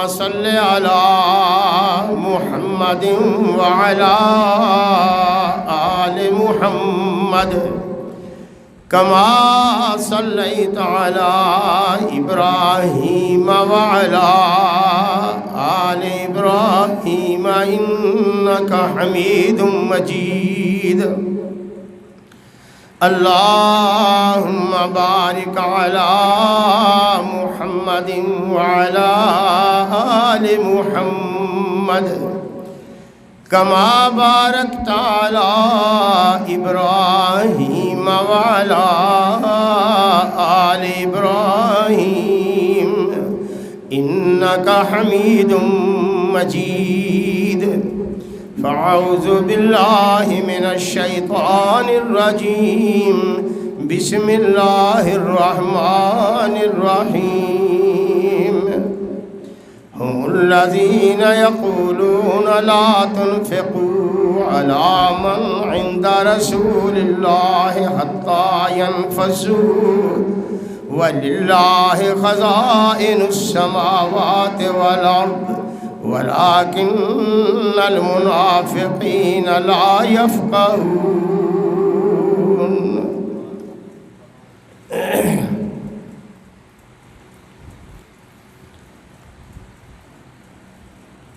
صل على محمد وعلى آل محمد كما صليت على إبراهيم وعلى آل إبراهيم إنك حميد مجيد اللهم بارك على محمد وعلى آل محمد كما باركت على إبراهيم وعلى آل إبراهيم إنك حميد مجيد فأعوذ بالله من الشيطان الرجيم بسم الله الرحمن الرحيم هم الذين يقولون لا تنفقوا على من عند رسول الله حتى ينفسوا ولله خزائن السماوات والأرض ولكن المنافقين لا يفقهون۔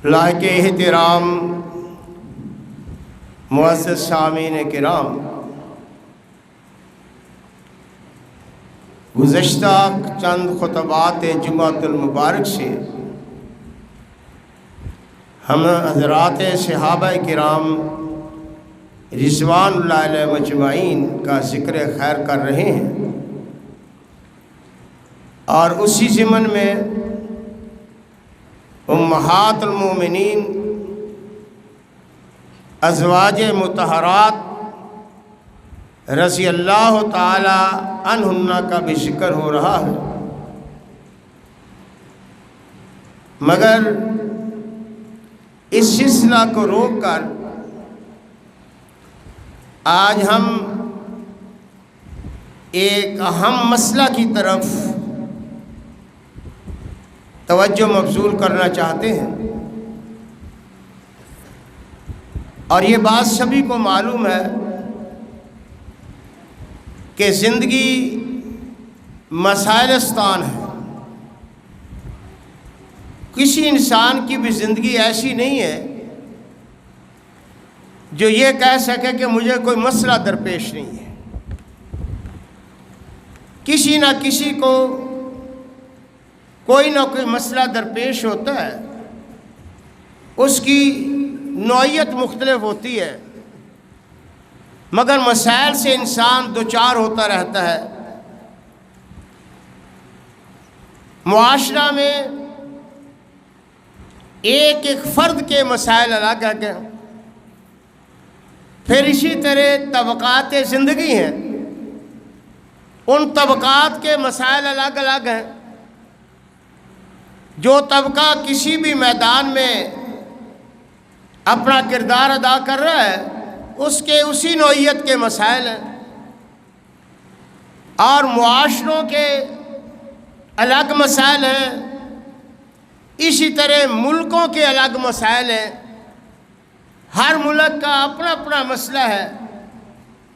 لائق احترام معزز سامعین کرام، گزشتہ چند خطبات جمعۃ المبارک سے ہم حضرات صحابہ کرام رضوان اللہ علیہ مجمعین کا ذکر خیر کر رہے ہیں، اور اسی ضمن میں امہات المومنین ازواج مطہرات رضی اللہ تعالی عنہن کا بھی ذکر ہو رہا ہے، مگر اس سلسلہ کو روک کر آج ہم ایک اہم مسئلہ کی طرف توجہ مبذول کرنا چاہتے ہیں، اور یہ بات سبھی کو معلوم ہے کہ زندگی مسائلستان ہے۔ کسی انسان کی بھی زندگی ایسی نہیں ہے جو یہ کہہ سکے کہ مجھے کوئی مسئلہ درپیش نہیں ہے۔ کسی نہ کسی کو کوئی نہ کوئی مسئلہ درپیش ہوتا ہے، اس کی نوعیت مختلف ہوتی ہے، مگر مسائل سے انسان دوچار ہوتا رہتا ہے۔ معاشرہ میں ایک ایک فرد کے مسائل الگ ہیں، پھر اسی طرح طبقات زندگی ہیں، ان طبقات کے مسائل الگ الگ ہیں۔ جو طبقہ کسی بھی میدان میں اپنا کردار ادا کر رہا ہے، اس کے اسی نوعیت کے مسائل ہیں، اور معاشروں کے الگ مسائل ہیں، اسی طرح ملکوں کے الگ مسائل ہیں۔ ہر ملک کا اپنا اپنا مسئلہ ہے،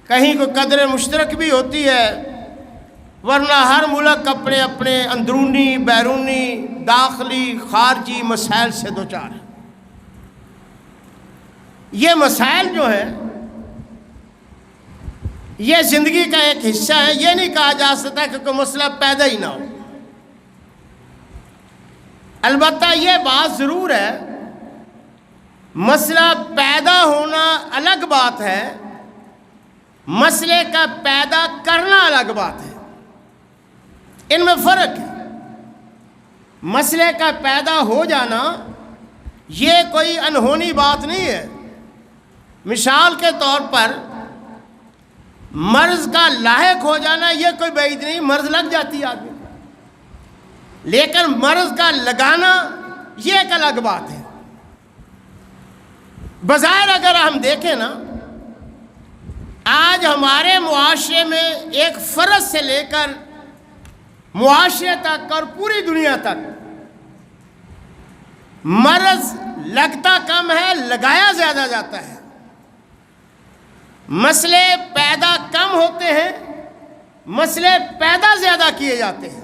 کہیں کوئی قدر مشترک بھی ہوتی ہے، ورنہ ہر ملک اپنے اپنے اندرونی، بیرونی، داخلی، خارجی مسائل سے دوچار ہے۔ یہ مسائل جو ہیں یہ زندگی کا ایک حصہ ہے۔ یہ نہیں کہا جا سکتا کہ کوئی مسئلہ پیدا ہی نہ ہو۔ البتہ یہ بات ضرور ہے، مسئلہ پیدا ہونا الگ بات ہے، مسئلے کا پیدا کرنا الگ بات ہے، ان میں فرق ہے۔ مسئلے کا پیدا ہو جانا یہ کوئی انہونی بات نہیں ہے۔ مثال کے طور پر مرض کا لاحق ہو جانا یہ کوئی بعید نہیں، مرض لگ جاتی ہے آدمی، لیکن مرض کا لگانا یہ ایک الگ بات ہے۔ بظاہر اگر ہم دیکھیں نا، آج ہمارے معاشرے میں ایک فرد سے لے کر معاشرے تک اور پوری دنیا تک مرض لگتا کم ہے، لگایا زیادہ جاتا ہے۔ مسئلے پیدا کم ہوتے ہیں، مسئلے پیدا زیادہ کیے جاتے ہیں۔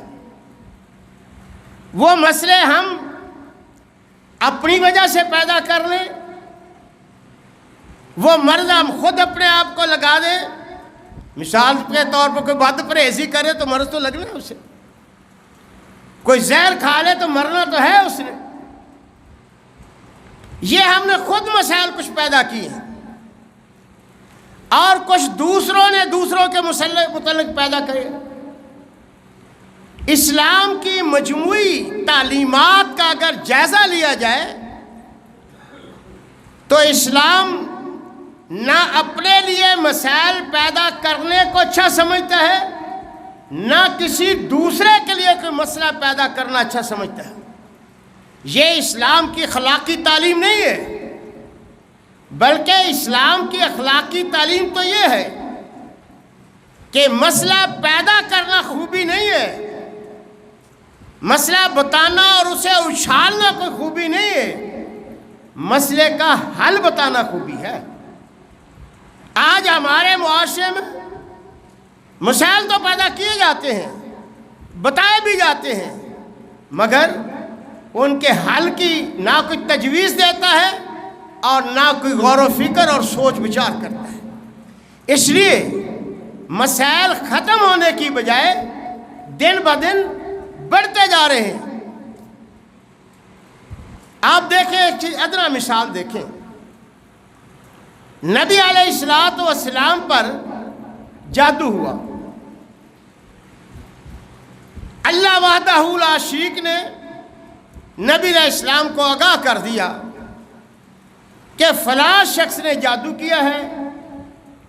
وہ مسئلے ہم اپنی وجہ سے پیدا کر لیں، وہ مرض ہم خود اپنے آپ کو لگا دیں۔ مثال کے طور پر کوئی بد پرہیزی کرے تو مرض تو لگنا ہے اسے، کوئی زہر کھا لے تو مرنا تو ہے اس نے۔ یہ ہم نے خود مسائل کچھ پیدا کیے ہیں، اور کچھ دوسروں نے دوسروں کے متعلق پیدا کرے۔ اسلام کی مجموعی تعلیمات کا اگر جائزہ لیا جائے تو اسلام نہ اپنے لیے مسائل پیدا کرنے کو اچھا سمجھتا ہے، نہ کسی دوسرے کے لیے کوئی مسئلہ پیدا کرنا اچھا سمجھتا ہے۔ یہ اسلام کی اخلاقی تعلیم نہیں ہے، بلکہ اسلام کی اخلاقی تعلیم تو یہ ہے کہ مسئلہ پیدا کرنا خوبی نہیں ہے، مسئلہ بتانا اور اسے اچھالنا کوئی خوبی نہیں ہے، مسئلے کا حل بتانا خوبی ہے۔ آج ہمارے معاشرے میں مسائل تو پیدا کیے جاتے ہیں، بتائے بھی جاتے ہیں، مگر ان کے حل کی نہ کوئی تجویز دیتا ہے اور نہ کوئی غور و فکر اور سوچ بچار کرتا ہے۔ اس لیے مسائل ختم ہونے کی بجائے دن بدن بڑھتے جا رہے ہیں۔ آپ دیکھیں ایک چیز، ادنا مثال دیکھیں، نبی علیہ السلام پر جادو ہوا۔ اللہ وحدہ لا شریک نے نبی علیہ السلام کو آگاہ کر دیا کہ فلاں شخص نے جادو کیا ہے،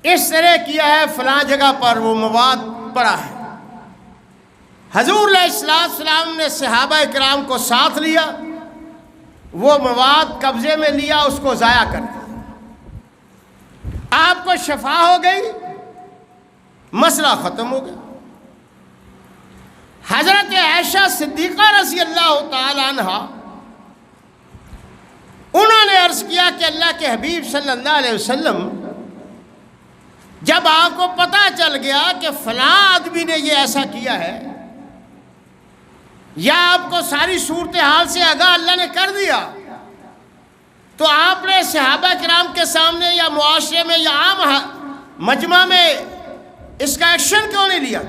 اس طرح کیا ہے، فلاں جگہ پر وہ مواد پڑا ہے۔ حضور علیہ السلام نے صحابہ کرام کو ساتھ لیا، وہ مواد قبضے میں لیا، اس کو ضائع کر دیا۔ آپ کو شفا ہو گئی، مسئلہ ختم ہو گیا۔ حضرت عائشہ صدیقہ رضی اللہ تعالی عنہ انہوں نے عرض کیا کہ اللہ کے حبیب صلی اللہ علیہ وسلم، جب آپ کو پتہ چل گیا کہ فلاں آدمی نے یہ ایسا کیا ہے، یا آپ کو ساری صورتحال سے آگاہ اللہ نے کر دیا، تو آپ نے صحابہ کرام کے سامنے یا معاشرے میں یا عام مجمع میں اس کا ایکشن کیوں نہیں لیا؟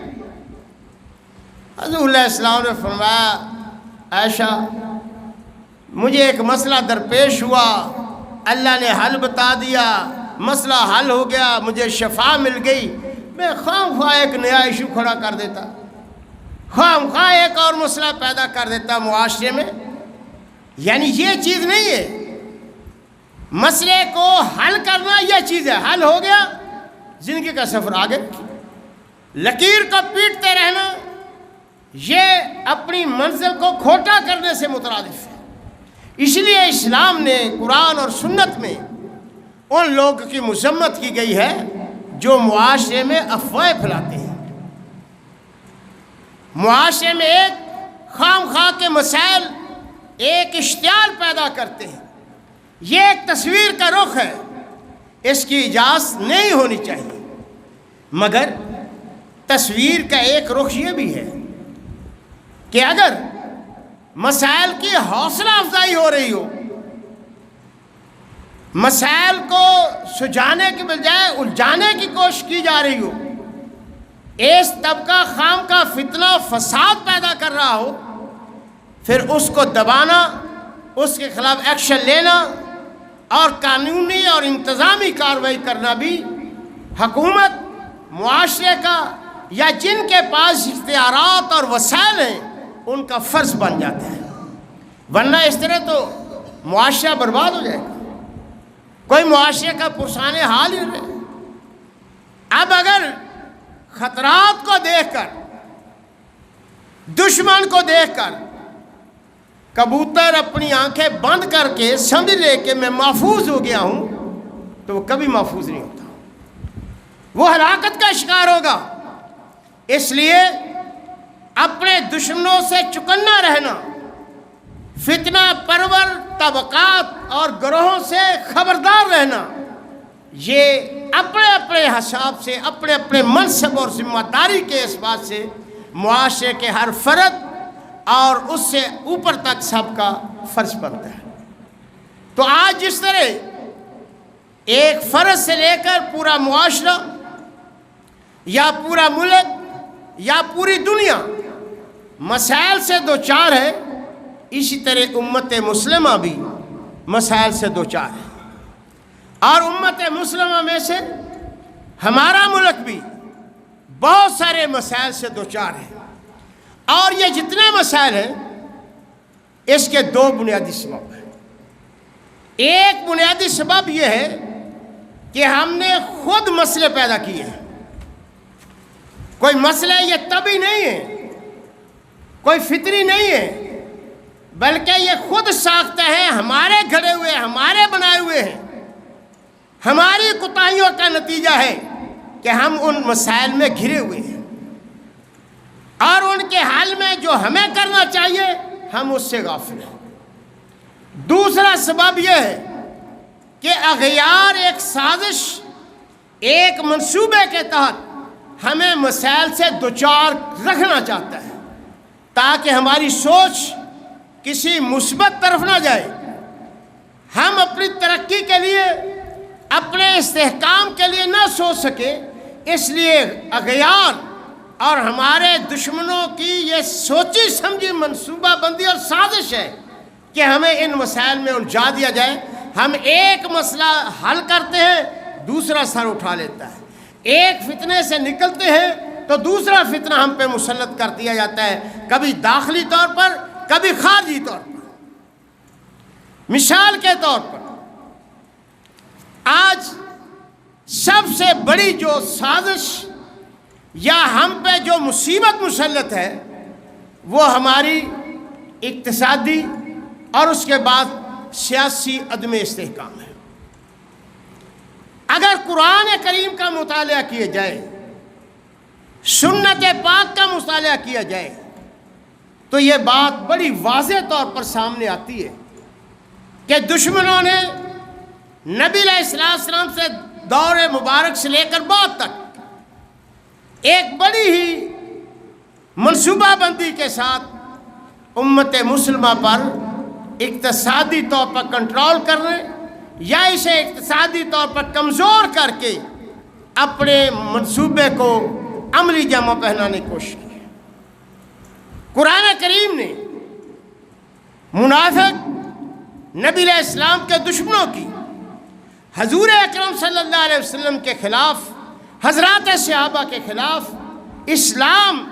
حضور علیہ السلام نے فرمایا، عائشہ مجھے ایک مسئلہ درپیش ہوا، اللہ نے حل بتا دیا، مسئلہ حل ہو گیا، مجھے شفا مل گئی، میں خواہ خواہ ایک نیا ایشو کھڑا کر دیتا، خواہ خواہ ایک اور مسئلہ پیدا کر دیتا معاشرے میں۔ یعنی یہ چیز نہیں ہے، مسئلے کو حل کرنا یہ چیز ہے۔ حل ہو گیا، زندگی کا سفر آگے، لکیر کو پیٹتے رہنا یہ اپنی منزل کو کھوٹا کرنے سے مترادف ہے۔ اس لیے اسلام نے قرآن اور سنت میں ان لوگوں کی مذمت کی گئی ہے جو معاشرے میں افواہیں پھیلاتے ہیں، معاشرے میں ایک خام خواہ کے مسائل ایک اشتعال پیدا کرتے ہیں۔ یہ ایک تصویر کا رخ ہے، اس کی اجازت نہیں ہونی چاہیے، مگر تصویر کا ایک رخ یہ بھی ہے کہ اگر مسائل کی حوصلہ افزائی ہو رہی ہو، مسائل کو سلجھانے کے بجائے الجھانے کی کوشش کی جا رہی ہو، اس طبقہ خام کا فتنہ فساد پیدا کر رہا ہو، پھر اس کو دبانا، اس کے خلاف ایکشن لینا اور قانونی اور انتظامی کارروائی کرنا بھی حکومت، معاشرے کا یا جن کے پاس اختیارات اور وسائل ہیں ان کا فرض بن جاتا ہے، ورنہ اس طرح تو معاشرہ برباد ہو جائے گا، کوئی معاشرے کا پرسان حال ہی نہیں۔ اب اگر خطرات کو دیکھ کر، دشمن کو دیکھ کر کبوتر اپنی آنکھیں بند کر کے سمجھ لے کہ میں محفوظ ہو گیا ہوں، تو وہ کبھی محفوظ نہیں ہوتا، وہ ہلاکت کا شکار ہوگا۔ اس لیے اپنے دشمنوں سے چکنا رہنا، فتنہ پرور طبقات اور گروہوں سے خبردار رہنا، یہ اپنے اپنے حساب سے، اپنے اپنے منصب اور ذمہ داری کے اس بات سے معاشرے کے ہر فرد اور اس سے اوپر تک سب کا فرض بنتا ہے۔ تو آج جس طرح ایک فرد سے لے کر پورا معاشرہ یا پورا ملک یا پوری دنیا مسائل سے دوچار ہے، اسی طرح امت مسلمہ بھی مسائل سے دوچار ہے، اور امت مسلمہ میں سے ہمارا ملک بھی بہت سارے مسائل سے دوچار ہے، اور یہ جتنے مسائل ہیں اس کے دو بنیادی سبب ہیں۔ ایک بنیادی سبب یہ ہے کہ ہم نے خود مسئلے پیدا کیے ہیں۔ کوئی مسئلہ یہ طبعی نہیں ہے، کوئی فطری نہیں ہے، بلکہ یہ خود ساختہ ہے، ہمارے گھڑے ہوئے، ہمارے بنائے ہوئے ہیں، ہماری کوتاہیوں کا نتیجہ ہے کہ ہم ان مسائل میں گھرے ہوئے ہیں، اور ان کے حل میں جو ہمیں کرنا چاہیے ہم اس سے غافل ہیں۔ دوسرا سبب یہ ہے کہ اغیار ایک سازش، ایک منصوبے کے تحت ہمیں مسائل سے دوچار رکھنا چاہتا ہے تاکہ ہماری سوچ کسی مثبت طرف نہ جائے، ہم اپنی ترقی کے لیے، اپنے استحکام کے لیے نہ سوچ سکے۔ اس لیے اغیار اور ہمارے دشمنوں کی یہ سوچی سمجھی منصوبہ بندی اور سازش ہے کہ ہمیں ان مسائل میں الجھا دیا جائے۔ ہم ایک مسئلہ حل کرتے ہیں، دوسرا سر اٹھا لیتا ہے، ایک فتنے سے نکلتے ہیں تو دوسرا فتنہ ہم پہ مسلط کر دیا جاتا ہے، کبھی داخلی طور پر، کبھی خارجی طور پر۔ مثال کے طور پر آج سب سے بڑی جو سازش یا ہم پہ جو مصیبت مسلط ہے وہ ہماری اقتصادی اور اس کے بعد سیاسی عدم استحکام ہے۔ اگر قرآن کریم کا مطالعہ کیا جائے، سنت پاک کا مطالعہ کیا جائے، تو یہ بات بڑی واضح طور پر سامنے آتی ہے کہ دشمنوں نے نبی علیہ السلام سے دور مبارک سے لے کر بعد تک ایک بڑی ہی منصوبہ بندی کے ساتھ امت مسلمہ پر اقتصادی طور پر کنٹرول کرنے یا اسے اقتصادی طور پر کمزور کر کے اپنے منصوبے کو عملی جامہ پہنانے کی کوشش کی۔ قرآن کریم نے منافق نبی علیہ السلام کے دشمنوں کی حضور اکرم صلی اللہ علیہ وسلم کے خلاف، حضرات صحابہ کے خلاف، اسلام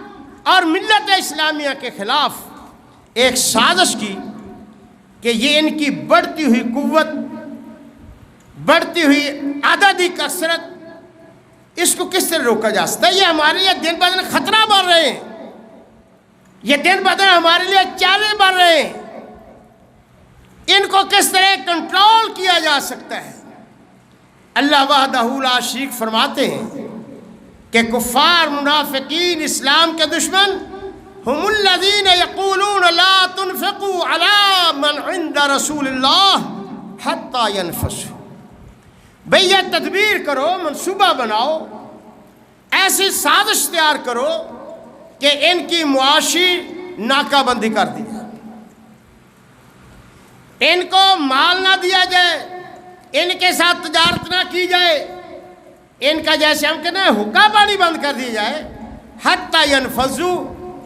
اور ملت اسلامیہ کے خلاف ایک سازش کی کہ یہ ان کی بڑھتی ہوئی قوت، بڑھتی ہوئی عددی کثرت، اس کو کس طرح روکا جا سکتا ہے۔ یہ ہمارے لیے دن بہ دن خطرہ بڑھ رہے ہیں، یہ دن بہ دن ہمارے لیے چیلنج بڑھ رہے ہیں، ان کو کس طرح کنٹرول کیا جا سکتا ہے۔ اللہ وحدہ لا شریک فرماتے ہیں کہ کفار، منافقین، اسلام کے دشمن ہم الذین یقولون لا تنفقوا علی من عند رسول اللہ حتی ینفسوا۔ بھئی یہ تدبیر کرو، منصوبہ بناؤ، ایسی سازش تیار کرو کہ ان کی معاشی ناکہ بندی کر دی جائے، ان کو مال نہ دیا جائے، ان کے ساتھ تجارت نہ کی جائے، ان کا جیسے ہم کہتے ہیں حقہ پانی بند کر دی جائے، حتی ینفذوا،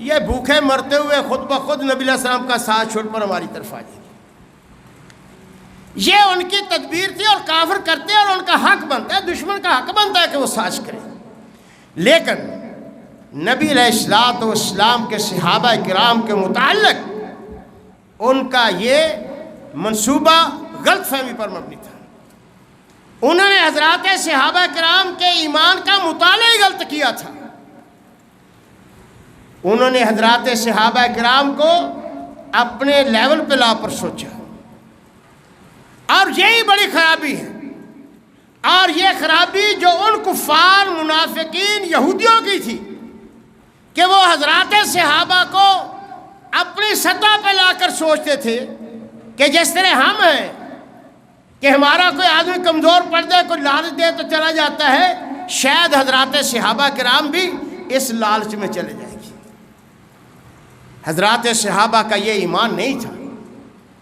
یہ بھوکے مرتے ہوئے خود بخود نبی علیہ السلام کا ساتھ چھوڑ پر ہماری طرف آ جائے گی۔ یہ ان کی تدبیر تھی اور کافر کرتے ہیں، اور ان کا حق بنتا ہے، دشمن کا حق بنتا ہے کہ وہ سازش کرے۔ لیکن نبی علیہ السلام کے صحابہ کرام کے متعلق ان کا یہ منصوبہ غلط فہمی پر مبنی تھا۔ انہوں نے حضرات صحابہ کرام کے ایمان کا مطالعہ ہی غلط کیا تھا۔ انہوں نے حضرات صحابہ کرام کو اپنے لیول پہ لا پر سوچا، اور یہی بڑی خرابی ہے۔ اور یہ خرابی جو ان کفار، منافقین، یہودیوں کی تھی کہ وہ حضرات صحابہ کو اپنی سطح پہ لا کر سوچتے تھے کہ جس طرح ہم ہیں کہ ہمارا کوئی آدمی کمزور پڑ جائے، کوئی لالچ دے تو چلا جاتا ہے، شاید حضرات صحابہ کرام بھی اس لالچ میں چلے جائیں گے۔ حضرات صحابہ کا یہ ایمان نہیں تھا،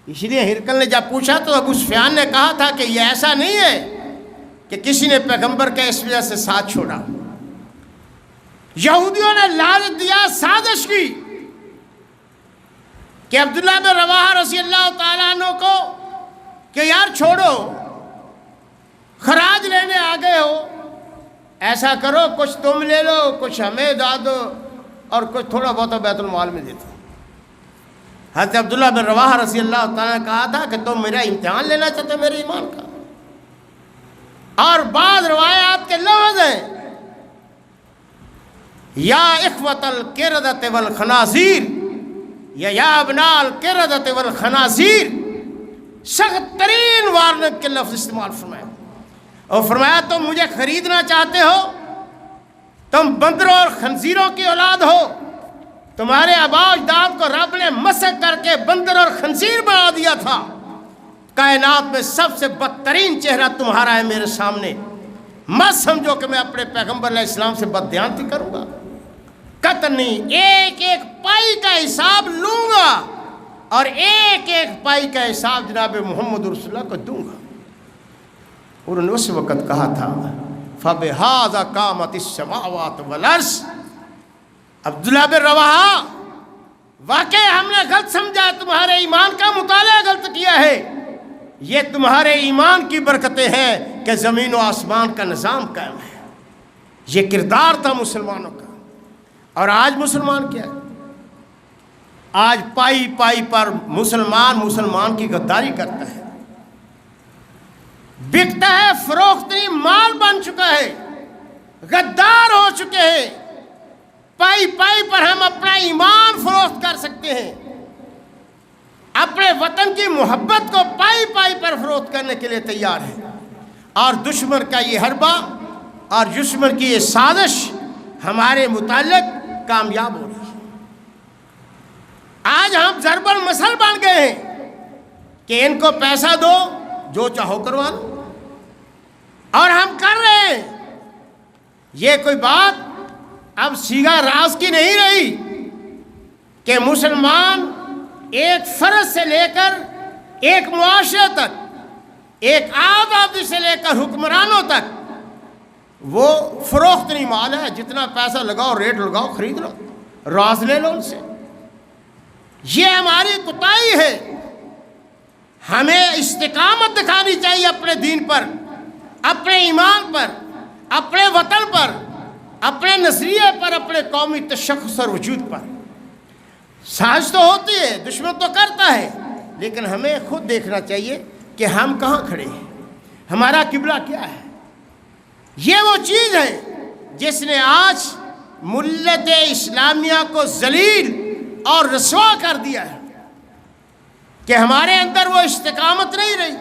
اس لیے ہرقل نے جب پوچھا تو ابو سفیان نے کہا تھا کہ یہ ایسا نہیں ہے کہ کسی نے پیغمبر کا اس وجہ سے ساتھ چھوڑا۔ یہودیوں نے لالچ دیا، سازش کی کہ عبداللہ بن رواحہ رضی اللہ تعالیٰ عنہ کو کہ یار چھوڑو، خراج لینے آ گئے ہو، ایسا کرو کچھ تم لے لو، کچھ ہمیں دا دو اور کچھ تھوڑا بہت بیت المال میں دے دو۔ حضرت عبداللہ بن رواحہ رضی اللہ تعالیٰ نے کہا تھا کہ تم میرا امتحان لینا چاہتے میرے ایمان کا، اور بعض روایات کے لفظ ہیں یا اخوۃ القردۃ والخنازیر یا ابناء القردۃ والخنازیر، سخت ترین وارننگ کے لفظ استعمال فرمایا، اور فرمایا تم مجھے خریدنا چاہتے ہو، تم بندروں اور خنزیروں کی اولاد ہو، تمہارے آبا و اجداد کو رب نے مسخ کر کے بندر اور خنزیر بنا دیا تھا، کائنات میں سب سے بدترین چہرہ تمہارا ہے میرے سامنے، مت سمجھو کہ میں اپنے پیغمبر علیہ السلام سے بددیانتی کروں گا، قطنی ایک ایک پائی کا حساب لوں گا اور ایک ایک پائی کا حساب جناب محمد رسول اللہ کو دوں گا۔ انہوں نے اس وقت کہا تھا فَبِهَذَا قَامَتِ السَّمَاوَاتُ وَالْأَرْضُ، عبداللہ بن رواحہ واقعی ہم نے غلط سمجھا، تمہارے ایمان کا مطالعہ غلط کیا ہے، یہ تمہارے ایمان کی برکتیں ہیں کہ زمین و آسمان کا نظام قائم ہے۔ یہ کردار تھا مسلمانوں کا، اور آج مسلمان کیا ہے؟ آج پائی پائی پر مسلمان کی غداری کرتا ہے، بکتا ہے، فروخت مال بن چکا ہے، غدار ہو چکے ہیں۔ پائی پائی پر ہم اپنا ایمان فروخت کر سکتے ہیں، اپنے وطن کی محبت کو پائی پائی پر فروخت کرنے کے لیے تیار ہے، اور دشمن کا یہ حربہ اور دشمن کی یہ سازش ہمارے متعلق کامیاب ہو رہی ہے۔ آج ہم ضرب المثل بن گئے ہیں کہ ان کو پیسہ دو جو چاہو کروا لو، اور ہم کر رہے ہیں۔ یہ کوئی بات اب سیگا راز کی نہیں رہی کہ مسلمان ایک فرد سے لے کر ایک معاشرے تک، ایک آبادی سے لے کر حکمرانوں تک وہ فروخت نہیں مال ہے، جتنا پیسہ لگاؤ، ریٹ لگاؤ، خرید لو، راز لے لو ان سے۔ یہ ہماری کوتاہی ہے، ہمیں استقامت دکھانی چاہیے اپنے دین پر، اپنے ایمان پر، اپنے وطن پر، اپنے نظریے پر، اپنے قومی تشخص اور وجود پر۔ سازش تو ہوتی ہے، دشمن تو کرتا ہے، لیکن ہمیں خود دیکھنا چاہیے کہ ہم کہاں کھڑے ہیں، ہمارا قبلہ کیا ہے۔ یہ وہ چیز ہے جس نے آج ملت اسلامیہ کو ذلیل اور رسوا کر دیا ہے کہ ہمارے اندر وہ استقامت نہیں رہی،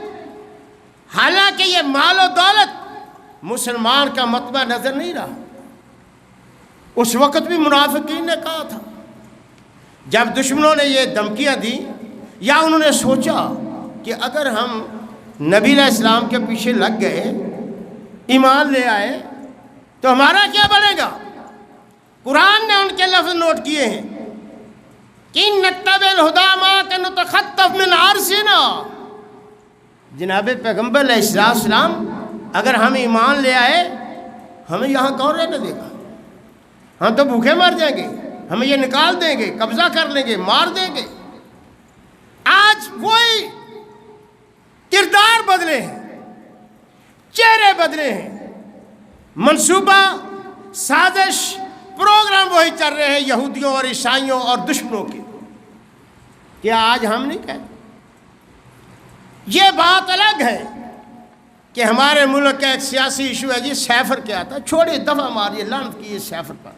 حالانکہ یہ مال و دولت مسلمان کا مطبع نظر نہیں رہا۔ اس وقت بھی منافقین نے کہا تھا، جب دشمنوں نے یہ دھمکیاں دی یا انہوں نے سوچا کہ اگر ہم نبی علیہ السلام کے پیچھے لگ گئے، ایمان لے آئے، تو ہمارا کیا بنے گا؟ قرآن نے ان کے لفظ نوٹ کیے ہیں کہ نتبع الہدی معک نتخطف من ارضنا۔ جناب پیغمبر علیہ السلام اگر ہم ایمان لے آئے، ہمیں یہاں کون رہنے دے گا؟ ہم تو بھوکے مر جائیں گے، ہمیں یہ نکال دیں گے، قبضہ کر لیں گے، مار دیں گے۔ آج وہی کردار بدلے ہیں، چہرے بدلے ہیں، منصوبہ سازش پروگرام وہی چل رہے ہیں یہودیوں اور عیسائیوں اور دشمنوں کے۔ کیا آج ہم نہیں کہتے؟ یہ بات الگ ہے کہ ہمارے ملک کا ایک سیاسی ایشو ہے جی سیفر کیا تھا، چھوڑیے، دفعہ ماریے، لعنت کیجیے سیفر پر۔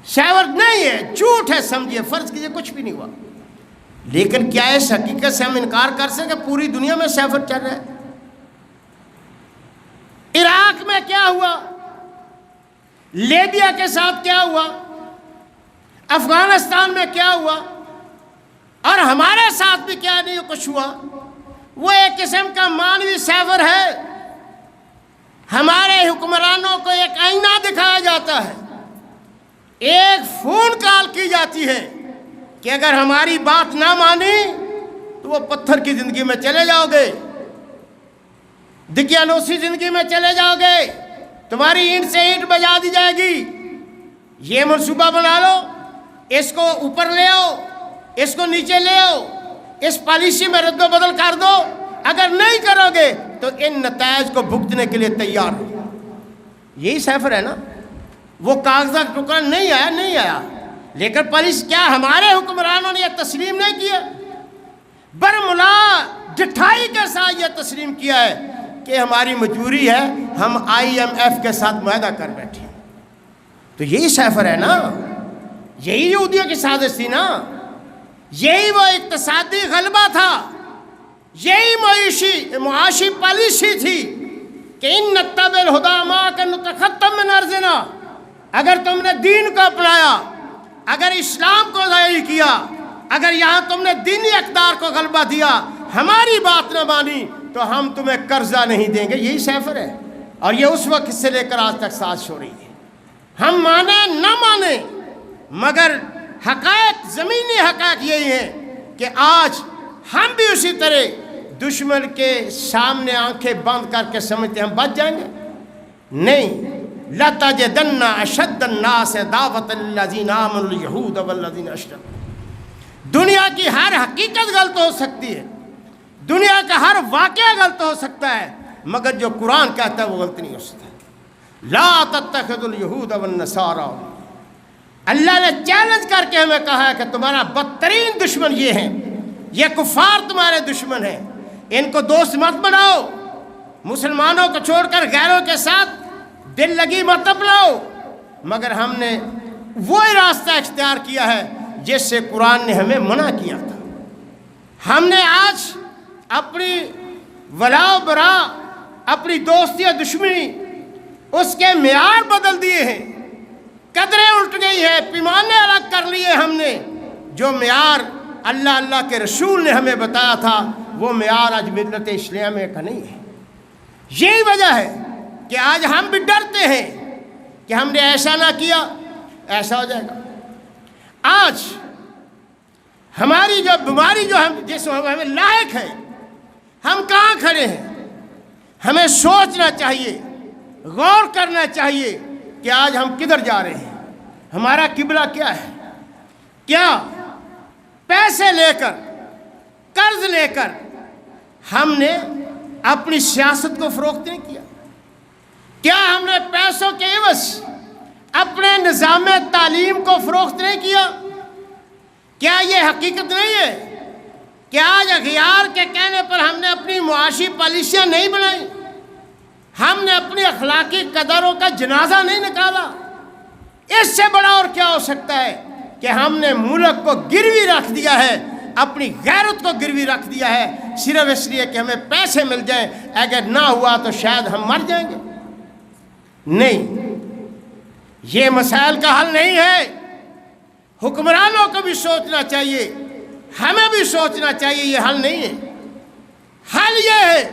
سیفر نہیں ہے، جھوٹ ہے، سمجھیے، فرض کیجیے کچھ بھی نہیں ہوا، لیکن کیا اس حقیقت سے ہم انکار کر سکیں کہ پوری دنیا میں سیفر چل رہا ہے؟ عراق میں کیا ہوا، لیبیا کے ساتھ کیا ہوا، افغانستان میں کیا ہوا، اور ہمارے ساتھ بھی کیا نہیں کچھ ہوا وہ ایک قسم کا مانوی سیفر ہے. ہمارے حکمرانوں کو ایک آئینہ دکھایا جاتا ہے, ایک فون کال کی جاتی ہے کہ اگر ہماری بات نہ مانی تو وہ پتھر کی زندگی میں چلے جاؤ گے, دقیانوسی زندگی میں چلے جاؤ گے, تمہاری اینٹ سے اینٹ بجا دی جائے گی. یہ منصوبہ بنا لو, اس کو اوپر لے آؤ, اس کو نیچے لے آؤ, اس پالیسی میں رد و بدل کر دو. اگر نہیں کرو گے تو ان نتائج کو بھگتنے کے لیے تیار ہو. یہی سیفر ہے نا. وہ کاغذات ٹکڑا نہیں آیا لیکن پولیس کیا ہمارے حکمرانوں نے یہ تسلیم نہیں کیا؟ برملا ڈٹھائی کے ساتھ یہ تسلیم کیا ہے کہ ہماری مجبوری ہے, ہم IMF کے ساتھ معاہدہ کر بیٹھے. تو یہی سیفر ہے نا, یہی یہودیوں کی سازش تھی نا, یہی وہ اقتصادی غلبہ تھا, یہی معاشی پالیسی تھی کہ ان نتبع الہدی معک نتخطف من ارضنا. اگر تم نے دین کو اپنایا, اگر اسلام کو ظاہر کیا, اگر یہاں تم نے دینی اقدار کو غلبہ دیا, ہماری بات نہ مانی تو ہم تمہیں قرضہ نہیں دیں گے. یہی سیفر ہے اور یہ اس وقت سے لے کر آج تک سازش ہو رہی ہے. ہم مانیں نہ مانیں مگر حقائق, زمینی حقائق یہی ہیں کہ آج ہم بھی اسی طرح دشمن کے سامنے آنکھیں بند کر کے سمجھتے ہم بچ جائیں گے. نہیں. لَتَجِدَنَّ أَشَدَّ النَّاسِ عَدَاوَةً لِلَّذِينَ آمَنُوا الْيَهُودَ وَالَّذِينَ أَشْرَكُوا. دنیا کی ہر حقیقت غلط ہو سکتی ہے, دنیا کا ہر واقعہ غلط ہو سکتا ہے, مگر جو قرآن کہتا ہے وہ غلط نہیں ہو سکتا. لَا تَتَّخِذُوا الْيَهُودَ وَالنَّصَارَىٰ. اللہ نے چیلنج کر کے ہمیں کہا ہے کہ تمہارا بدترین دشمن یہ ہیں, یہ کفار تمہارے دشمن ہیں, ان کو دوست مت بناؤ. مسلمانوں کو چھوڑ کر غیروں کے ساتھ دل لگی مت اپناؤ. مگر ہم نے وہی راستہ اختیار کیا ہے جس سے قرآن نے ہمیں منع کیا تھا. ہم نے آج اپنی ولا و برا, اپنی دوستی و دشمنی, اس کے معیار بدل دیے ہیں, قدریں الٹ گئی ہے, پیمانے الگ کر لیے ہم نے. جو معیار اللہ کے رسول نے ہمیں بتایا تھا وہ معیار آج ملت اسلامیہ کا نہیں ہے. یہی وجہ ہے کہ آج ہم بھی ڈرتے ہیں کہ ہم نے ایسا نہ کیا ایسا ہو جائے گا. آج ہماری جو بیماری جو جس ہمیں لاحق ہے, ہم کہاں کھڑے ہیں؟ ہمیں سوچنا چاہیے, غور کرنا چاہیے کہ آج ہم کدھر جا رہے ہیں, ہمارا قبلہ کیا ہے. کیا پیسے لے کر, قرض لے کر ہم نے اپنی سیاست کو فروخت نہیں کیا؟ کیا ہم نے پیسوں کے عوض اپنے نظام تعلیم کو فروخت نہیں کیا؟ کیا یہ حقیقت نہیں ہے کہ آج اغیار کے کہنے پر ہم نے اپنی معاشی پالیسیاں نہیں بنائیں, ہم نے اپنی اخلاقی قدروں کا جنازہ نہیں نکالا؟ اس سے بڑا اور کیا ہو سکتا ہے کہ ہم نے ملک کو گروی رکھ دیا ہے, اپنی غیرت کو گروی رکھ دیا ہے, صرف اس لیے کہ ہمیں پیسے مل جائیں, اگر نہ ہوا تو شاید ہم مر جائیں گے. نہیں, یہ مسائل کا حل نہیں ہے. حکمرانوں کو بھی سوچنا چاہیے, ہمیں بھی سوچنا چاہیے, یہ حل نہیں ہے. حل یہ ہے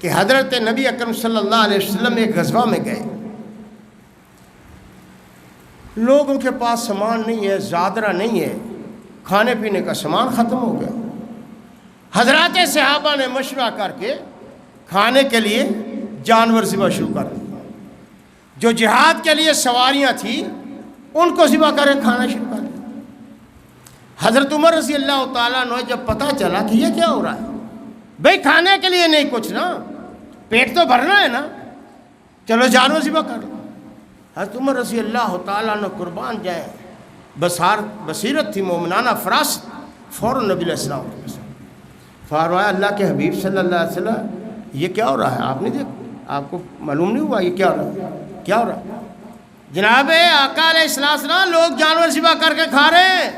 کہ حضرت نبی اکرم صلی اللہ علیہ وسلم ایک غزوہ میں گئے, لوگوں کے پاس سامان نہیں ہے, زادرہ نہیں ہے, کھانے پینے کا سامان ختم ہو گیا. حضرات صحابہ نے مشورہ کر کے کھانے کے لیے جانور ذبح شروع کر دیا. جو جہاد کے لیے سواریاں تھیں ان کو ذبح کر کے کھانا شروع کر دیا. حضرت عمر رضی اللہ تعالیٰ عنہ جب پتہ چلا کہ یہ کیا ہو رہا ہے, بھئی کھانے کے لیے نہیں کچھ نا, پیٹ تو بھرنا ہے نا, چلو جانور ذبح کر لو. حضرت عمر رضی اللہ تعالیٰ عنہ قربان جائیں, بصیرت تھی, مومنانہ فراست, فوراً نبی علیہ السلام کے پاس فرمایا اللہ کے حبیب صلی اللہ علیہ وسلم یہ کیا ہو رہا ہے, آپ نے دیکھا, آپ کو معلوم نہیں ہوا یہ کیا ہو رہا ہے, کیا ہو رہا ہے؟ جناب آقا علیہ السلام لوگ جانور ذبح کر کے کھا رہے ہیں.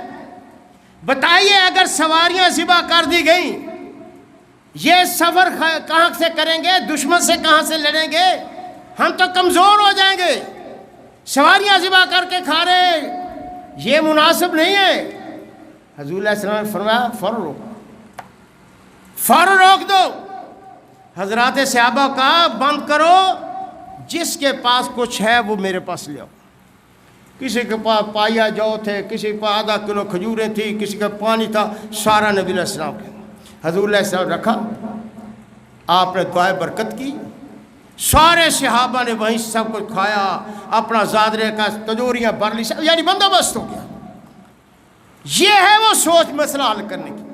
بتائیے اگر سواریاں ذبح کر دی گئیں, یہ سفر کہاں سے کریں گے, دشمن سے کہاں سے لڑیں گے, ہم تو کمزور ہو جائیں گے. سواریاں ذبح کر کے کھا رہے ہیں, یہ مناسب نہیں ہے. حضور علیہ السلام نے فرمایا فوراً روکو، فوراً روک دو۔ حضرات صحابہ کہا بند کرو، جس کے پاس کچھ ہے وہ میرے پاس لے آؤ۔ کسی کے پاس پایا جو تھے، کسی کے پاس آدھا کلو کھجوریں تھی، کسی کے پانی تھا، سارا نبی علیہ السلام کے حضور علیہ السلام رکھا۔ آپ نے دعائے برکت کی، سارے صحابہ نے وہیں سب کچھ کھایا، اپنا زادرے کا تجوریاں بھر لی، یعنی بندوبست ہو گیا۔ یہ ہے وہ سوچ مسئلہ حل کرنے کی۔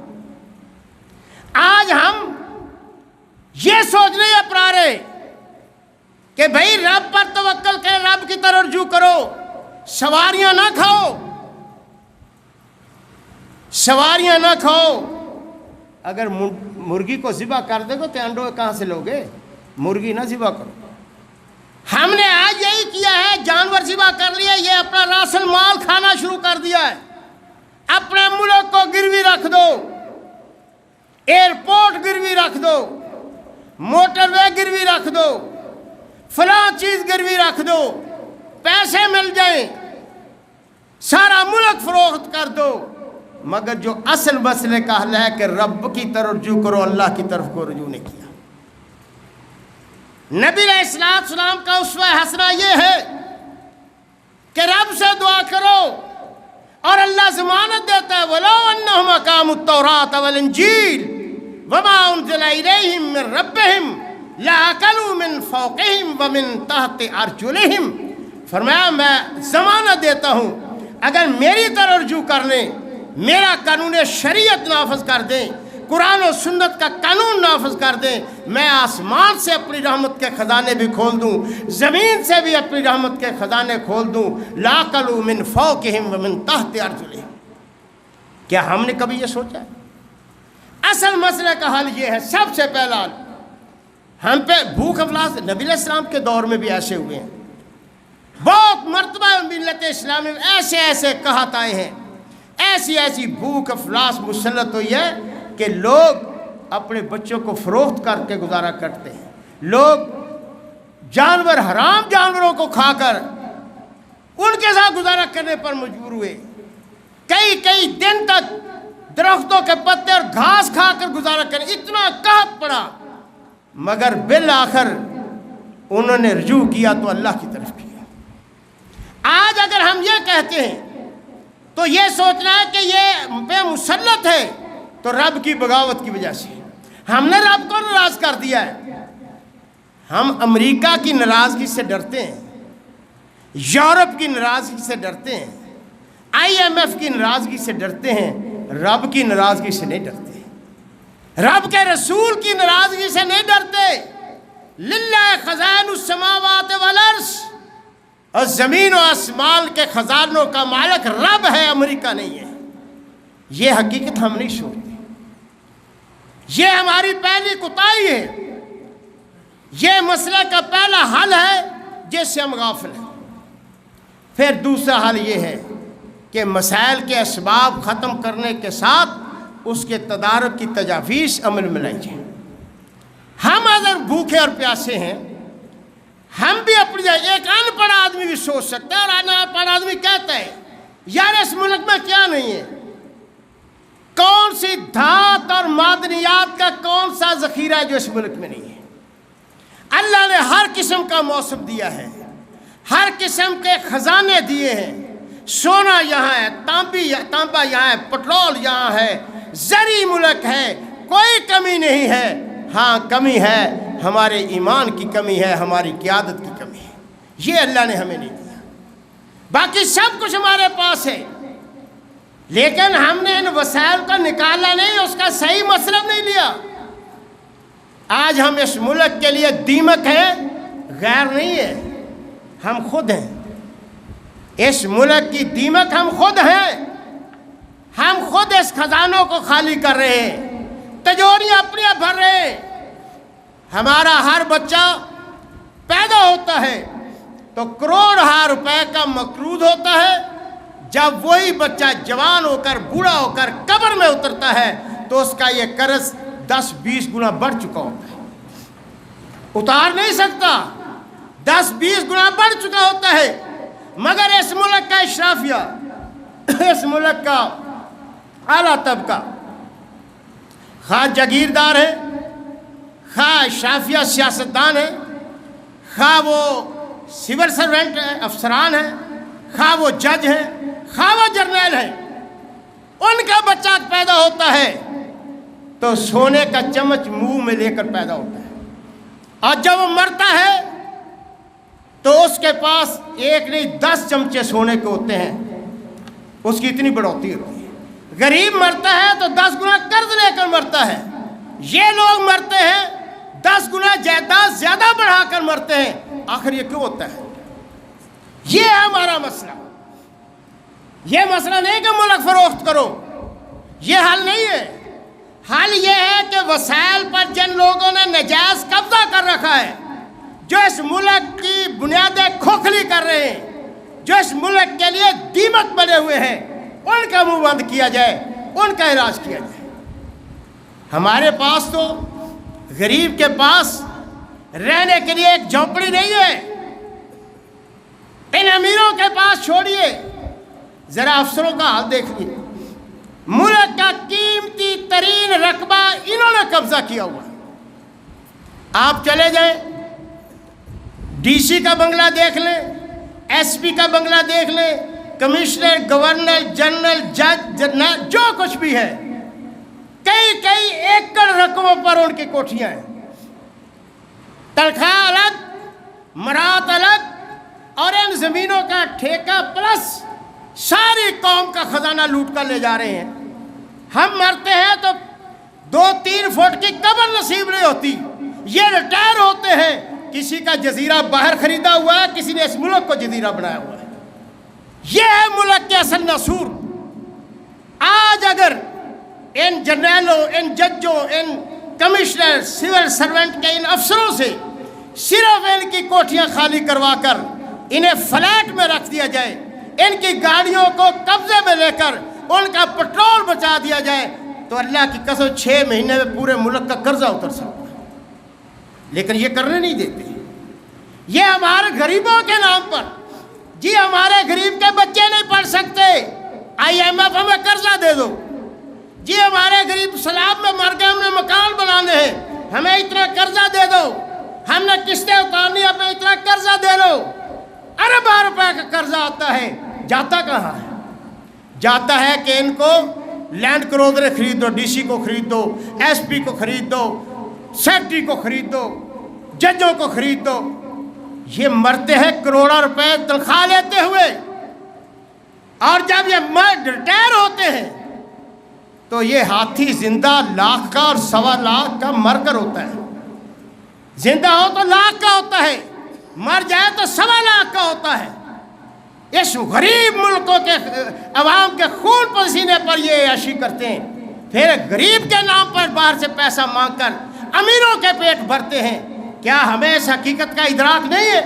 آج ہم یہ سوچ نہیں اپنا رہے کہ بھائی رب پر توکل کرے، رب کی طرف رجوع کرو، سواریاں نہ کھاؤ، سواریاں نہ کھاؤ۔ اگر مرغی کو ذبح کر دے گو تو انڈوں کہاں سے لوگے؟ مرغی نہ ذبح کرو۔ ہم نے آج یہی کیا ہے، جانور ذبح کر لیا، یہ اپنا راس المال کھانا شروع کر دیا ہے۔ اپنے ملک کو گروی رکھ دو، ایئرپورٹ گروی رکھ دو، موٹر وے گروی رکھ دو، فلاں چیز گروی رکھ دو، پیسے مل جائیں، سارا ملک فروخت کر دو، مگر جو اصل مسئلے کا حل ہے کہ رب کی طرف رجوع کرو، اللہ کی طرف کو رجوع نہیں کیا۔ نبی علیہ السلام کا اسوہ حسنہ یہ ہے کہ رب سے دعا کرو، اور اللہ ضمانت دیتا ہے وَلَوْ أَنَّهُمْ أَقَامُوا التَّوْرَاةَ وَالْإِنْجِيلَ وَمَا أُنزِلَ إِلَيْهِمْ مِنْ رَبِّهِمْ لَأَكَلُوا مِنْ فَوْقِهِمْ وَمِنْ تَحْتِ أَرْجُلِهِمْ۔ فرمایا میں ضمانت دیتا ہوں اگر میری طرف رجوع کر لیں، میرا قانون شریعت نافذ کر دیں، قرآن و سنت کا قانون نافذ کر دیں، میں آسمان سے اپنی رحمت کے خزانے بھی کھول دوں، زمین سے بھی اپنی رحمت کے خزانے کھول دوں۔ لَأَكَلُوا مِنْ فَوْقِهِمْ وَمِنْ تَحْتِ أَرْجُلِهِمْ۔ کیا ہم نے کبھی یہ سوچا ہے؟ اصل مسئلے کا حل یہ ہے، سب سے پہلا حل ہم پہ بھوک افلاس نبی علیہ السلام کے دور میں بھی ایسے ہوئے ہیں، بہت مرتبہ ملت اسلامی میں ایسے ایسے قحط آئے ہیں، ایسی ایسی بھوک افلاس مسلط ہوئی ہے کہ لوگ اپنے بچوں کو فروخت کر کے گزارا کرتے ہیں، لوگ جانور حرام جانوروں کو کھا کر ان کے ساتھ گزارا کرنے پر مجبور ہوئے، کئی دن تک درختوں کے پتے اور گھاس کھا کر گزارا کریں، اتنا قحط پڑا، مگر بالآخر انہوں نے رجوع کیا تو اللہ کی طرف کیا۔ آج اگر ہم یہ کہتے ہیں تو یہ سوچنا ہے کہ یہ پہ مسلط ہے تو رب کی بغاوت کی وجہ سے، ہم نے رب کو ناراض کر دیا ہے۔ ہم امریکہ کی ناراضگی سے ڈرتے ہیں، یورپ کی ناراضگی سے ڈرتے ہیں، IMF کی ناراضگی سے ڈرتے ہیں، رب کی ناراضگی سے نہیں ڈرتے، رب کے رسول کی ناراضگی سے نہیں ڈرتے۔ للہ خزائن السماوات والارض، اور زمین و آسمان کے خزانوں کا مالک رب ہے، امریکہ نہیں ہے۔ یہ حقیقت ہم نہیں چھوڑتے، یہ ہماری پہلی کوتاہی ہے، یہ مسئلہ کا پہلا حل ہے جس سے ہم غافل ہیں۔ پھر دوسرا حل یہ ہے کہ مسائل کے اسباب ختم کرنے کے ساتھ اس کے تدارک کی تجاویز عمل میں لائی جائے۔ ہم اگر بھوکے اور پیاسے ہیں، ہم بھی اپنی جگہ، ایک ان پڑھ آدمی بھی سوچ سکتا ہے، اور ان پڑھ آدمی کہتا ہے یار اس ملک میں کیا نہیں ہے، کون سی دھات اور معدنیات کا کون سا ذخیرہ ہے جو اس ملک میں نہیں ہے؟ اللہ نے ہر قسم کا موسم دیا ہے، ہر قسم کے خزانے دیے ہیں، سونا یہاں ہے، تانبا یہاں ہے، پٹرول یہاں ہے، زرعی ملک ہے، کوئی کمی نہیں ہے۔ ہاں کمی ہے، ہمارے ایمان کی کمی ہے، ہماری قیادت کی کمی ہے، یہ اللہ نے ہمیں نہیں دیا، باقی سب کچھ ہمارے پاس ہے، لیکن ہم نے ان وسائل کو نکالا نہیں، اس کا صحیح مصرف نہیں لیا۔ آج ہم اس ملک کے لیے دیمک ہیں، غیر نہیں ہے، ہم خود ہیں، اس ملک کی دیمک ہم خود ہیں، ہم خود اس خزانوں کو خالی کر رہے ہیں، تجوریاں اپنی بھر رہے ہیں۔ ہمارا ہر بچہ پیدا ہوتا ہے تو کروڑ روپے کا مقروض ہوتا ہے، جب وہی بچہ جوان ہو کر بوڑھا ہو کر قبر میں اترتا ہے تو اس کا یہ قرض 10-20 گنا بڑھ چکا ہوتا ہے، اتار نہیں سکتا، 10-20 گنا بڑھ چکا ہوتا ہے۔ مگر اس ملک کا اشرافیہ، اس ملک کا اعلیٰ طبقہ، خواہ جاگیردار ہے، خواہ شافیہ سیاستدان ہے، خواہ وہ سول سرونٹ ہیں، افسران ہیں، خواہ وہ جج ہیں، خواہ وہ جرنیل ہیں، ان کا بچہ پیدا ہوتا ہے تو سونے کا چمچ منہ میں لے کر پیدا ہوتا ہے، اور جب وہ مرتا ہے تو اس کے پاس ایک نہیں 10 چمچے سونے کے ہوتے ہیں، اس کی اتنی بڑھوتی ہوتی ہے۔ غریب مرتا ہے تو 10 گنا قرض لے کر مرتا ہے، یہ لوگ مرتے ہیں 10 گنا جائیداد زیادہ بڑھا کر مرتے ہیں۔ آخر یہ کیوں ہوتا ہے؟ یہ ہے ہمارا مسئلہ۔ یہ مسئلہ نہیں کہ ملک فروخت کرو، یہ حل نہیں ہے۔ حل یہ ہے کہ وسائل پر جن لوگوں نے ناجائز قبضہ کر رکھا ہے، جو اس ملک کی بنیادیں کھوکھلی کر رہے ہیں، جو اس ملک کے لیے دیمک بنے ہوئے ہیں، ان کا منہ بند کیا جائے، ان کا علاج کیا جائے۔ ہمارے پاس تو غریب کے پاس رہنے کے لیے ایک جھونپڑی نہیں ہے۔ ان امیروں کے پاس چھوڑیے، ذرا افسروں کا حال دیکھیے، ملک کا قیمتی ترین رقبہ انہوں نے قبضہ کیا ہوا ہے۔ آپ چلے جائیں، ڈی سی کا بنگلہ دیکھ لیں، ایس پی کا بنگلہ دیکھ لیں، کمشنر، گورنر جنرل، جج، جرنیل، جو کچھ بھی ہے، کئی ایکڑ رقموں پر ان کی کوٹھیاں ہیں۔ تنخواہ الگ، مرات الگ، اور ان زمینوں کا ٹھیکہ پلس ساری قوم کا خزانہ لوٹ کر لے جا رہے ہیں۔ ہم مرتے ہیں تو 2-3 فٹ کی قبر نصیب نہیں ہوتی، یہ ریٹائر ہوتے ہیں، کسی کا جزیرہ باہر خریدا ہوا ہے، کسی نے اس ملک کو جزیرہ بنایا ہوا ہے۔ یہ ہے ملک کے اصل نصور۔ آج اگر ان جرنیلوں، ان ججوں، ان کمشنر، سول سرونٹ کے ان افسروں سے صرف ان کی کوٹھیاں خالی کروا کر انہیں فلیٹ میں رکھ دیا جائے، ان کی گاڑیوں کو قبضے میں لے کر ان کا پٹرول بچا دیا جائے، تو اللہ کی قسم 6 مہینے میں پورے ملک کا قرضہ اتر سکتا ہے۔ لیکن یہ کرنے نہیں دیتے۔ یہ ہمارے غریبوں کے نام پر، جی ہمارے غریب کے بچے نہیں پڑھ سکتے، IMF ہمیں قرضہ دے دو، جی ہمارے غریب سیلاب میں مر گئے، ہم نے مکان بنانے ہیں، ہمیں اتنا قرضہ دے دو، ہم نے قسطیں اتارنی، ہمیں اتنا قرضہ دے دو۔ اربوں روپے کا قرضہ آتا ہے، جاتا کہاں ہے؟ جاتا ہے کہ ان کو لینڈ کروزریں خرید دو، ڈی سی کو خرید دو، ایس پی کو خرید دو، سیکٹری کو خرید دو، ججوں کو خرید دو۔ یہ مرتے ہیں کروڑوں روپے تنخواہ لیتے ہوئے، اور جب یہ ریٹائر ہوتے ہیں تو یہ ہاتھی زندہ 1 لاکھ کا اور 1.25 لاکھ کا مر کر ہوتا ہے۔ زندہ ہو تو 1 لاکھ کا ہوتا ہے، مر جائے تو 1.25 لاکھ کا ہوتا ہے۔ اس غریب ملکوں کے عوام کے خون پسینے پر یہ عیاشی کرتے ہیں، پھر غریب کے نام پر باہر سے پیسہ مانگ کر امیروں کے پیٹ بھرتے ہیں۔ کیا ہمیں اس حقیقت کا ادراک نہیں ہے؟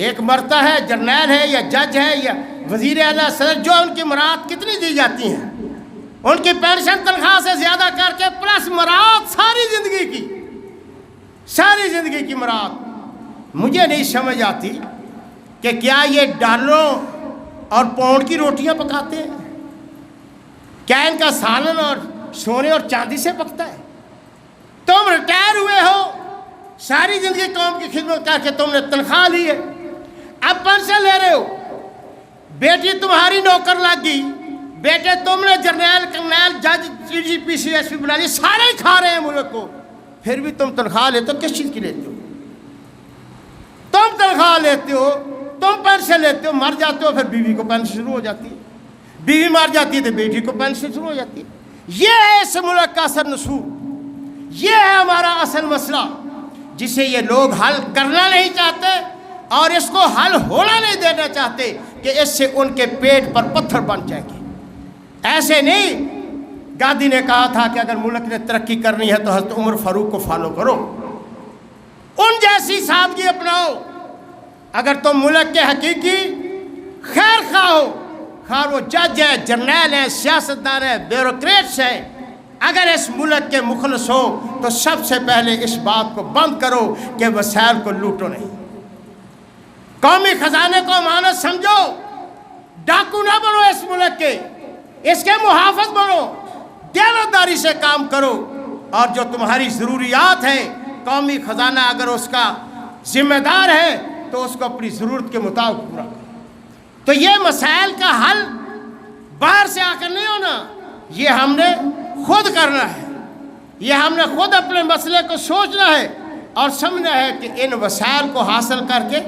ایک مرتا ہے، جرنیل ہے یا جج ہے یا وزیر اعلیٰ، صدر، جو ان کی مراعات کتنی دی جاتی ہیں، ان کی پینشن تنخواہ سے زیادہ کر کے پلس مراعات ساری زندگی کی مراعات۔ مجھے نہیں سمجھ آتی کہ کیا یہ ڈالروں اور پاؤنڈ کی روٹیاں پکاتے ہیں؟ کیا ان کا سالن اور سونے اور چاندی سے پکتا ہے؟ تم ریٹائر ہوئے ہو، ساری زندگی قوم کی خدمت کر کے تم نے تنخواہ لی ہے، اب پینشن لے رہے ہو، بیٹی تمہاری نوکر لگ گئی، بیٹے تم نے جرنیل، کرنیل، جج، CG ایس پی بنا لی، سارے ہی کھا رہے ہیں ملک کو، پھر بھی تم تنخواہ لیتے ہو۔ کس چیز کی لیتے ہو؟ تم تنخواہ لیتے ہو، تم پینشن لیتے ہو، مر جاتے ہو، پھر بیوی کو پینشن شروع ہو جاتی ہے، بیوی مر جاتی ہے تو بیٹی کو پینشن شروع ہو جاتی ہے۔ یہ ہے اس ملک کا اثر نصور، یہ ہے ہمارا اصل مسئلہ، جسے یہ لوگ حل کرنا نہیں چاہتے اور اس کو حل ہونا نہیں دینا چاہتے کہ اس سے ان کے پیٹ پر پتھر بن جائیں گے۔ ایسے نہیں، گاندھی نے کہا تھا کہ اگر ملک نے ترقی کرنی ہے تو حضرت عمر فاروق کو فالو کرو، ان جیسی سادگی اپناؤ۔ اگر تم ملک کے حقیقی خیر خواہ ہو، خواہ وہ جج ہیں، جرنیل ہیں، سیاستدان ہیں، بیوروکریٹس ہیں، اگر اس ملک کے مخلص ہو تو سب سے پہلے اس بات کو بند کرو کہ وسائل کو لوٹو نہیں، قومی خزانے کو امانت سمجھو، ڈاکو نہ بنو اس ملک کے۔ اس کے محافظ بنو، دیانتداری سے کام کرو، اور جو تمہاری ضروریات ہیں قومی خزانہ اگر اس کا ذمہ دار ہے تو اس کو اپنی ضرورت کے مطابق پورا کرو۔ تو یہ مسائل کا حل باہر سے آ کر نہیں ہونا، یہ ہم نے خود کرنا ہے، یہ ہم نے خود اپنے مسئلے کو سوچنا ہے اور سمجھنا ہے کہ ان وسائل کو حاصل کر کے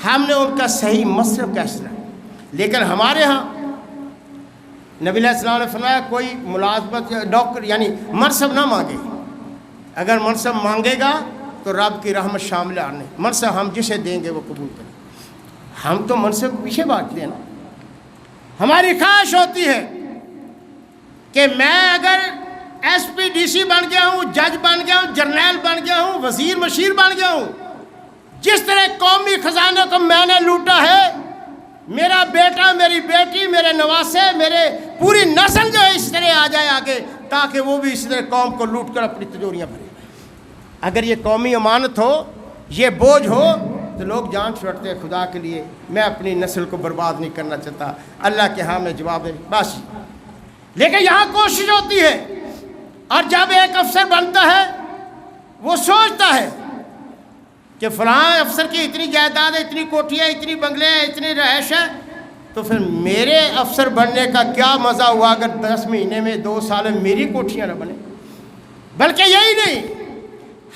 ہم نے ان کا صحیح مصرف کیسے ہے۔ لیکن ہمارے ہاں نبی علیہ السلام نے فرمایا کوئی ملازمت ڈاکٹر یعنی منصب نہ مانگے، اگر منصب مانگے گا تو رب کی رحمت شامل آنے، منصب ہم جسے دیں گے وہ قبول کریں۔ ہم تو منصب کو پیچھے بھاگتے ہیں نا، ہماری خواہش ہوتی ہے کہ میں اگر ایس پی ڈی سی بن گیا ہوں، جج بن گیا ہوں، جرنیل بن گیا ہوں، وزیر مشیر بن گیا ہوں، جس طرح قومی خزانے کو میں نے لوٹا ہے، میرا بیٹا، میری بیٹی، میرے نواسے، میرے پوری نسل جو ہے اس طرح آ جائے آگے، تاکہ وہ بھی اس طرح قوم کو لوٹ کر اپنی تجوریاں بھرے۔ اگر یہ قومی امانت ہو، یہ بوجھ ہو، تو لوگ جان چھوڑتے ہیں خدا کے لیے، میں اپنی نسل کو برباد نہیں کرنا چاہتا، اللہ کے ہاں میں جواب ہے بس۔ لیکن یہاں کوشش ہوتی ہے، اور جب ایک افسر بنتا ہے وہ سوچتا ہے کہ فلاں افسر کی اتنی جائیداد ہے، اتنی کوٹھیاں، اتنی بنگلے ہیں، اتنی رہائش ہے، تو پھر میرے افسر بننے کا کیا مزہ ہوا اگر 10 مہینے میں 2 سال میں میری کوٹھیاں نہ بنے۔ بلکہ یہی نہیں،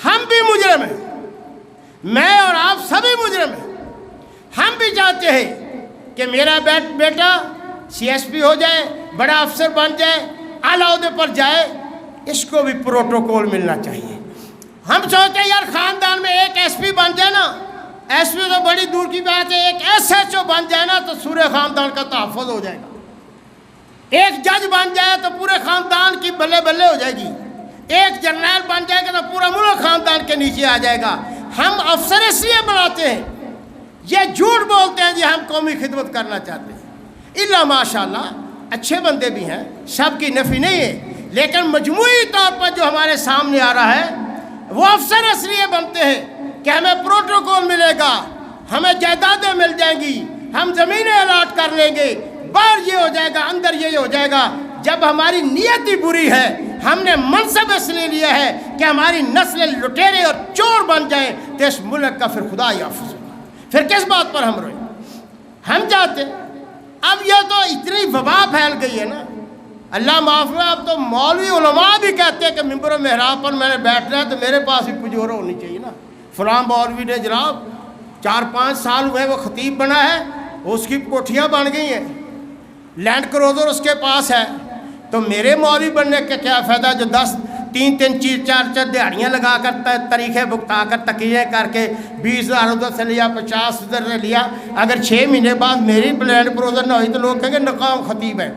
ہم بھی مجرم ہیں، میں اور آپ سبھی مجرم ہیں، ہم بھی چاہتے ہیں کہ میرا بیٹا سی ایس پی ہو جائے، بڑا افسر بن جائے، اعلیٰ عہدے پر جائے، اس کو بھی پروٹوکول ملنا چاہیے۔ ہم سوچتے ہیں یار خاندان میں ایک ایس پی بن جائے نا، ایس پی تو بڑی دور کی بات ہے، ایک ایس ایچ او بن جائے نا تو پورے خاندان کا تحفظ ہو جائے گا، ایک جج بن جائے تو پورے خاندان کی بلے بلے ہو جائے گی، ایک جرنیل بن جائے گا تو پورا ملک خاندان کے نیچے آ جائے گا۔ ہم افسر اس لیے بناتے ہیں، یہ جھوٹ بولتے ہیں جی ہم قومی خدمت کرنا چاہتے ہیں، الا ماشاءاللہ اچھے بندے بھی ہیں، سب کی نفی نہیں ہے، لیکن مجموعی طور پر جو ہمارے سامنے آ رہا ہے وہ افسر اس لیے بنتے ہیں کہ ہمیں پروٹوکول ملے گا، ہمیں جائیدادیں مل جائیں گی، ہم زمینیں الاٹ کر لیں گے، باہر یہ ہو جائے گا، اندر یہ ہو جائے گا۔ جب ہماری نیت ہی بری ہے، ہم نے منصب اس لیے لیا ہے کہ ہماری نسلیں لٹیرے اور چور بن جائیں، تو اس ملک کا پھر خدا یافظ ہوگا، پھر کس بات پر ہم روئیں؟ ہم چاہتے ہیں، اب یہ تو اتنی وبا پھیل گئی ہے نا، اللہ معاف کرے، اب تو مولوی علماء بھی کہتے ہیں کہ ممبر و محراب پر میں نے بیٹھنا ہے تو میرے پاس بھی پجورہ ہونی چاہیے نا۔ فلاں مولوی نے جناب 4-5 سال ہوئے وہ خطیب بنا ہے، اس کی کوٹھیاں بن گئی ہیں، لینڈ کروزر اس کے پاس ہے، تو میرے مولوی بننے کا کیا فائدہ جو 3 4 دیہڑیاں لگا کر طریقے بکتا کر تقریر کر کے 20,000 ادھر سے لیا، 50 ادھر سے لیا، اگر 6 مہینے بعد میری لینڈ کروزر نہ ہوئی تو لوگ کہیں گے ناکام خطیب ہے،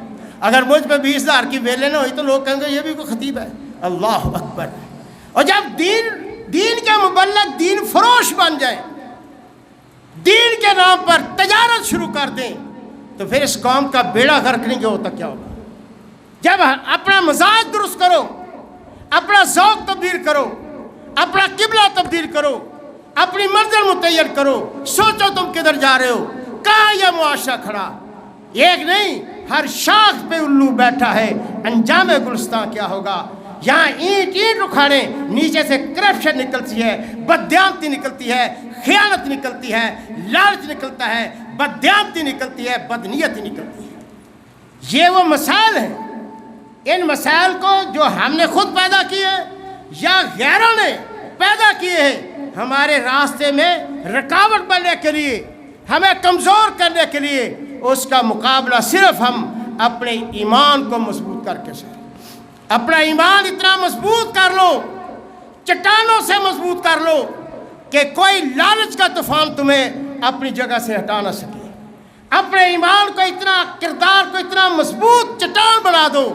اگر مجھ پہ 20,000 کی ویلے نہ ہوئی تو لوگ کہیں گے یہ بھی کوئی خطیب ہے۔ اللہ اکبر۔ اور جب دین کے مبلغ دین فروش بن جائیں، دین کے نام پر تجارت شروع کر دیں، تو پھر اس قوم کا بیڑا غرق نہیں ہوتا کیا ہوگا؟ جب اپنا مزاج درست کرو، اپنا ذوق تبدیل کرو، اپنا قبلہ تبدیل کرو، اپنی منزل متعین کرو، سوچو تم کدھر جا رہے ہو، کہاں یہ معاشرہ کھڑا، ایک نہیں ہر شاخ پہ الو بیٹھا ہے، انجام گلستان کیا ہوگا؟ یہاں اینٹ اکھاڑے، نیچے سے کرپشن نکلتی ہے، بددیانتی نکلتی ہے، خیانت نکلتی ہے، لالچ نکلتا ہے، بددیانتی نکلتی ہے، بدنیتی نکلتی ہے۔ یہ وہ مسائل ہیں، ان مسائل کو جو ہم نے خود پیدا کیے یا غیروں نے پیدا کیے ہیں، ہمارے راستے میں رکاوٹ بننے کے لیے، ہمیں کمزور کرنے کے لیے، اس کا مقابلہ صرف ہم اپنے ایمان کو مضبوط کر کے سکیں۔ اپنا ایمان اتنا مضبوط کر لو، چٹانوں سے مضبوط کر لو کہ کوئی لالچ کا طوفان تمہیں اپنی جگہ سے ہٹا نہ سکے۔ اپنے ایمان کو اتنا، کردار کو اتنا مضبوط چٹان بنا دو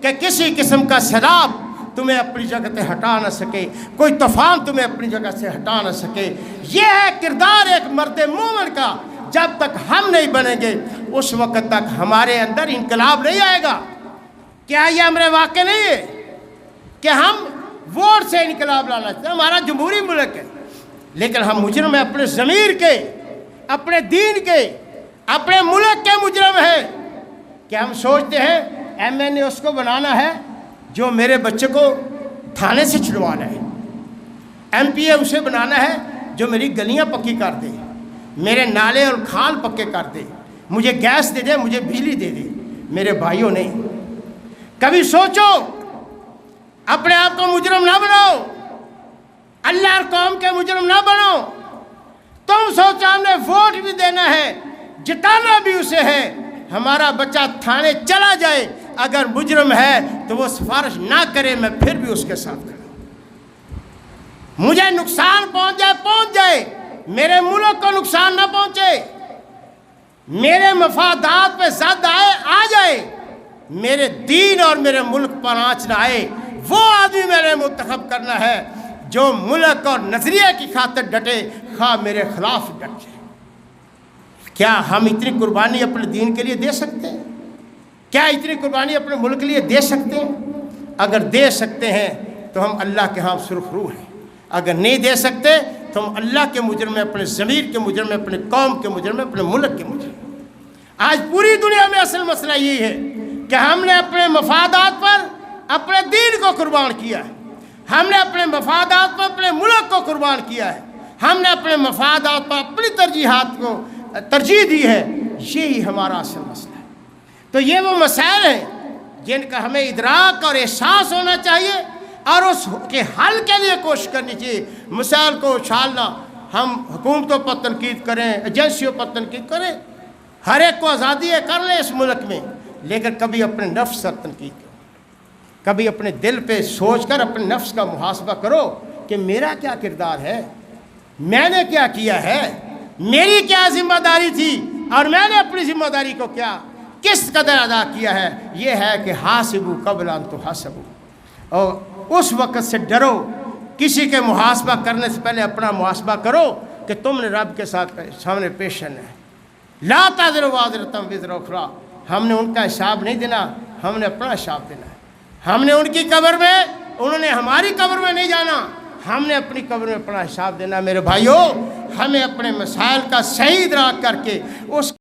کہ کسی قسم کا سیلاب تمہیں اپنی جگہ سے ہٹا نہ سکے، کوئی طوفان تمہیں اپنی جگہ سے ہٹا نہ سکے۔ یہ ہے کردار ایک مرد مومن کا۔ جب تک ہم نہیں بنیں گے اس وقت تک ہمارے اندر انقلاب نہیں آئے گا۔ کیا یہ امر واقع نہیں ہے کہ ہم ووٹ سے انقلاب لانا چاہتے ہیں؟ ہمارا جمہوری ملک ہے، لیکن ہم مجرم ہیں اپنے ضمیر کے، اپنے دین کے، اپنے ملک کے مجرم ہیں کہ ہم سوچتے ہیں ایم این اے اس کو بنانا ہے جو میرے بچے کو تھانے سے چھڑوانا ہے، ایم پی اے اسے بنانا ہے جو میری گلیاں پکی کر دے، میرے نالے اور کھال پکے کر دے، مجھے گیس دے دے، مجھے بجلی دے دے۔ میرے بھائیوں نے کبھی سوچو، اپنے آپ کو مجرم نہ بناؤ، اللہ اور قوم کے مجرم نہ بنو۔ تم سوچو ہم نے ووٹ بھی دینا ہے، جتانا بھی اسے ہے، ہمارا بچہ تھانے چلا جائے، اگر مجرم ہے تو وہ سفارش نہ کرے، میں پھر بھی اس کے ساتھ کھڑا ہوں۔ مجھے نقصان پہنچ جائے، میرے ملک کو نقصان نہ پہنچے، میرے مفادات پہ زد آ جائے، میرے دین اور میرے ملک پر آنچ نہ آئے، وہ آدمی میرے منتخب کرنا ہے جو ملک اور نظریے کی خاطر ڈٹے، خواہ میرے خلاف ڈٹ جائے۔ کیا ہم اتنی قربانی اپنے دین کے لیے دے سکتے ہیں؟ کیا اتنی قربانی اپنے ملک کے لیے دے سکتے ہیں؟ اگر دے سکتے ہیں تو ہم اللہ کے ہاں سرخ روح ہیں، اگر نہیں دے سکتے تو ہم اللہ کے مجرم ہیں، اپنے ضمیر کے مجرم ہیں، اپنے قوم کے مجرم ہیں، اپنے ملک کے مجرم ہیں۔ آج پوری دنیا میں اصل مسئلہ یہی ہے کہ ہم نے اپنے مفادات پر اپنے دین کو قربان کیا ہے، ہم نے اپنے مفادات پر اپنے ملک کو قربان کیا ہے، ہم نے اپنے مفادات پر اپنی ترجیحات کو ترجیح دی ہے۔ یہی ہمارا اصل مسئلہ ہے۔ تو یہ وہ مسائل ہیں جن کا ہمیں ادراک اور احساس ہونا چاہیے اور اس کے حل کے لیے کوشش کرنی چاہیے۔ مسائل کو اچھالنا، ہم حکومتوں پر تنقید کریں، ایجنسیوں پر تنقید کریں، ہر ایک کو آزادی ہے، کر لیں اس ملک میں، لیکن کبھی اپنے نفس پر تنقید کرو، کبھی اپنے دل پہ سوچ کر اپنے نفس کا محاسبہ کرو کہ میرا کیا کردار ہے، میں نے کیا کیا ہے، میری کیا ذمہ داری تھی اور میں نے اپنی ذمہ داری کو کیا کس قدر ادا کیا ہے۔ یہ ہے کہ حاسبوا قبل ان تحاسبوا، اور اس وقت سے ڈرو، کسی کے محاسبہ کرنے سے پہلے اپنا محاسبہ کرو کہ تم نے رب کے سامنے پیش کرنا ہے۔ لا تزر وازرۃ وزر اخری، ہم نے ان کا حساب نہیں دینا، ہم نے اپنا حساب دینا ہے۔ ہم نے ان کی قبر میں، انہوں نے ہماری قبر میں نہیں جانا، ہم نے اپنی قبر میں اپنا حساب دینا۔ میرے بھائیوں، ہمیں اپنے مسائل کا صحیح ادراک کر کے اس